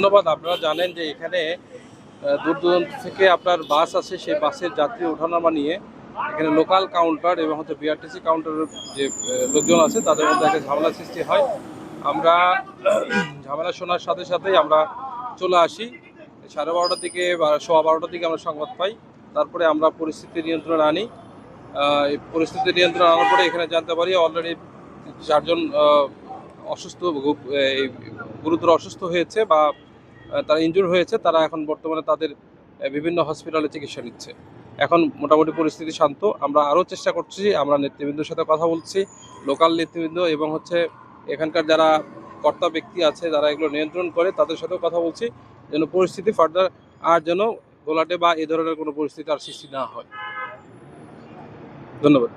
ধন্যবাদ। আপনারা জানেন যে এখানে দূর দূরান্ত থেকে আপনার বাস আছে, সেই বাসের যাত্রী ওঠানামা নিয়ে এখানে লোকাল কাউন্টার এবং বিআরটিসি কাউন্টারের যে লোকজন আছে তাদের মধ্যে একটা ঝামেলা সৃষ্টি হয়। আমরা ঝামেলা শোনার সাথে সাথেই আমরা চলে আসি। 12:30টার দিকে বা 12:15টার দিকে আমরা সংবাদ পাই। তারপরে আমরা পরিস্থিতি নিয়ন্ত্রণে আনি। এই পরিস্থিতি নিয়ন্ত্রণে আনার পরে এখানে জানতে পারি অলরেডি 4 জন অসুস্থ, গুরুতর অসুস্থ হয়েছে বা তারা ইনজুর হয়েছে। তারা এখন বর্তমানে তাদের বিভিন্ন হসপিটালে চিকিৎসা নিচ্ছে। এখন মোটামুটি পরিস্থিতি শান্ত। আমরা আরও চেষ্টা করছি, আমরা নেতৃবৃন্দের সাথে কথা বলছি, লোকাল নেতৃবৃন্দ এবং এখানকার যারা কর্তা ব্যক্তি আছে যারা এগুলো নিয়ন্ত্রণ করে তাদের সাথেও কথা বলছি, যেন পরিস্থিতি ফার্দার আর যেন ঘোলাটে বা এ ধরনের কোনো পরিস্থিতি আর সৃষ্টি না হয়। ধন্যবাদ।